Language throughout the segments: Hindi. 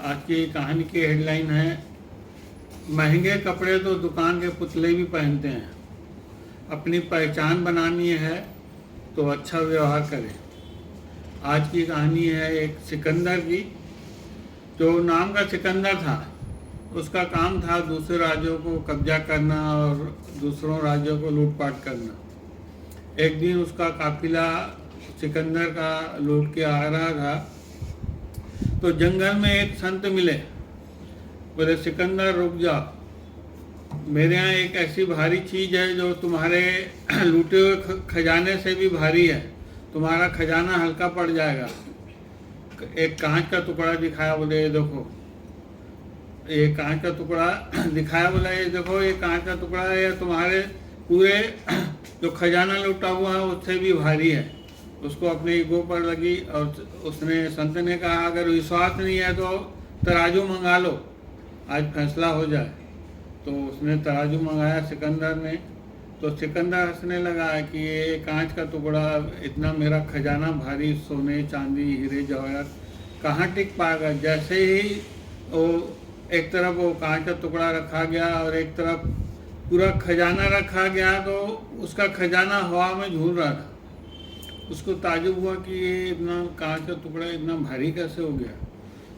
आज की कहानी की हेडलाइन है, महंगे कपड़े तो दुकान के पुतले भी पहनते हैं। अपनी पहचान बनानी है तो अच्छा व्यवहार करें। आज की कहानी है एक सिकंदर की। जो नाम का सिकंदर था, उसका काम था दूसरे राज्यों को कब्जा करना और दूसरों राज्यों को लूटपाट करना। एक दिन उसका काफिला सिकंदर का लूट के आ रहा था, तो जंगल में एक संत मिले। बोले, सिकंदर रुक जाओ, मेरे यहाँ एक ऐसी भारी चीज़ है जो तुम्हारे लूटे हुए खजाने से भी भारी है। तुम्हारा खजाना हल्का पड़ जाएगा। एक कांच का टुकड़ा दिखाया। बोले, ये देखो। ये कांच का टुकड़ा दिखाया। बोला, ये देखो, ये कांच का टुकड़ा है, ये तुम्हारे पूरे जो खजाना लूटा हुआ है उससे भी भारी है। उसको अपने ईगो पर लगी और उसने, संत ने कहा, अगर विश्वास नहीं है तो तराजू मंगा लो, आज फैसला हो जाए। तो उसने तराजू मंगाया सिकंदर ने। तो सिकंदर हंसने लगा कि ये कांच का टुकड़ा, इतना मेरा खजाना भारी, सोने चांदी हीरे जवाहरात कहाँ टिक पाएगा। जैसे ही वो एक तरफ वो कांच का टुकड़ा रखा गया और एक तरफ पूरा खजाना रखा गया, तो उसका खजाना हवा में झूल रहा था। उसको ताजुब हुआ कि ये इतना कांच का टुकड़ा इतना भारी कैसे हो गया।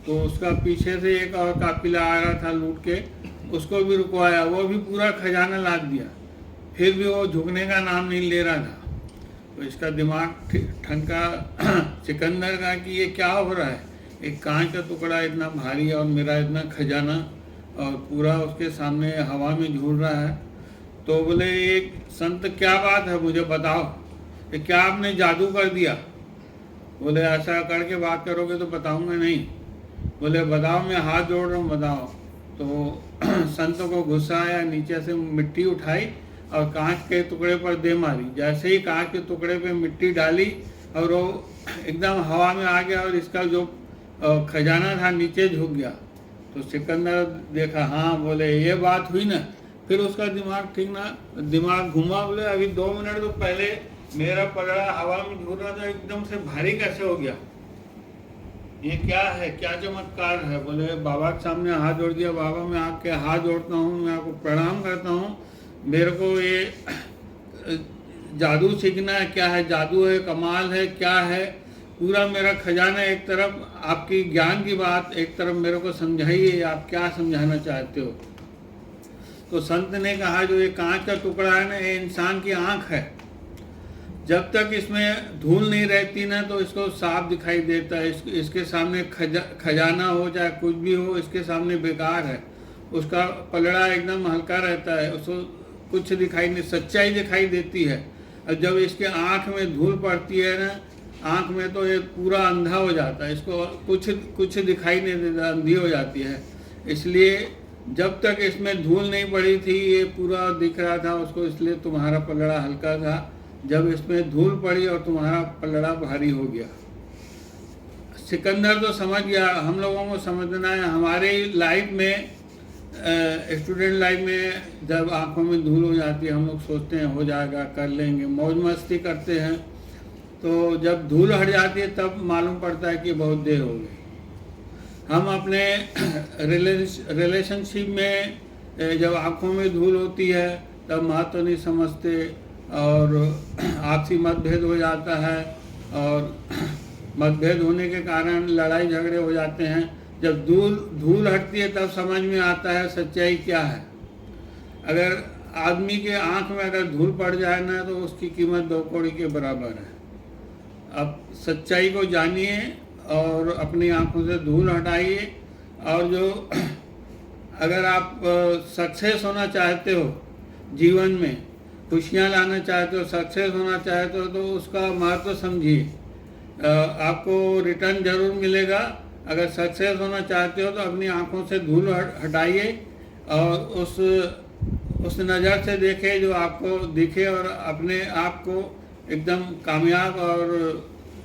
तो उसका पीछे से एक और काफिला आ रहा था लूट के, उसको भी रुकवाया। वो भी पूरा खजाना लाद दिया, फिर भी वो झुकने का नाम नहीं ले रहा था। तो इसका दिमाग ठनका सिकंदर का कि ये क्या हो रहा है। एक कांच का टुकड़ा इतना भारी और मेरा इतना खजाना, और पूरा उसके सामने हवा में झूल रहा है। तो बोले, एक संत, क्या बात है, मुझे बताओ, कि क्या आपने जादू कर दिया। बोले, ऐसा करके बात करोगे तो बताऊंगा नहीं। बोले, बताओ, मैं हाथ जोड़ रहा हूँ, बताओ। तो संत को गुस्सा आया, नीचे से मिट्टी उठाई और कांच के टुकड़े पर दे मारी। जैसे ही कांच के टुकड़े पे मिट्टी डाली और वो एकदम हवा में आ गया और इसका जो खजाना था नीचे झुक गया। तो सिकंदर देखा, हाँ, बोले, ये बात हुई ना। फिर उसका दिमाग घुमा। बोले, अभी 2 मिनट तो पहले मेरा पगड़ा हवा में झूल रहा था, एकदम से भारी कैसे हो गया। ये क्या है, क्या चमत्कार है। बोले, बाबा के सामने हाथ जोड़ दिया। बाबा, मैं आपके हाथ जोड़ता हूँ, मैं आपको प्रणाम करता हूँ। मेरे को ये जादू सीखना है। क्या है जादू, है कमाल है, क्या है। पूरा मेरा खजाना एक तरफ, आपकी ज्ञान की बात एक तरफ, मेरे को समझाइए, आप क्या समझाना चाहते हो। तो संत ने कहा, जो ये कांच का टुकड़ा है ना, ये इंसान की आँख है। जब तक इसमें धूल नहीं रहती ना, तो इसको साफ दिखाई देता है। इसके सामने खजाना हो चाहे कुछ भी हो, इसके सामने बेकार है। उसका पलड़ा एकदम हल्का रहता है, उसको कुछ दिखाई नहीं, सच्चाई दिखाई देती है। और जब इसके आँख में धूल पड़ती है ना, आँख में, तो ये पूरा अंधा हो जाता है, इसको कुछ दिखाई नहीं देता, अंधी हो जाती है। इसलिए जब तक इसमें धूल नहीं पड़ी थी, ये पूरा दिख रहा था उसको, इसलिए तुम्हारा पलड़ा हल्का था। जब इसमें धूल पड़ी और तुम्हारा पलड़ा भारी हो गया। सिकंदर तो समझ गया। हम लोगों को समझना है, हमारे लाइफ में, स्टूडेंट लाइफ में, जब आंखों में धूल हो जाती है, हम लोग सोचते हैं हो जाएगा, कर लेंगे, मौज मस्ती करते हैं। तो जब धूल हट जाती है तब मालूम पड़ता है कि बहुत देर हो गई। हम अपने रिलेशनशिप में जब आंखों में धूल होती है तब महत्व नहीं समझते और आपसी मतभेद हो जाता है, और मतभेद होने के कारण लड़ाई झगड़े हो जाते हैं। जब धूल हटती है तब समझ में आता है सच्चाई क्या है। अगर आदमी के आंख में अगर धूल पड़ जाए ना, तो उसकी कीमत 2 कौड़ी के बराबर है। अब सच्चाई को जानिए और अपनी आंखों से धूल हटाइए। और जो अगर आप सक्सेस होना चाहते हो, जीवन में खुशियाँ लाना चाहते हो, सक्सेस होना चाहते हो, तो उसका महत्व समझिए। आपको रिटर्न जरूर मिलेगा। अगर सक्सेस होना चाहते हो तो अपनी आंखों से धूल हटाइए और उस नज़र से देखें जो आपको दिखे, और अपने आप को एकदम कामयाब और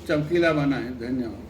चमकीला बनाएं। धन्यवाद।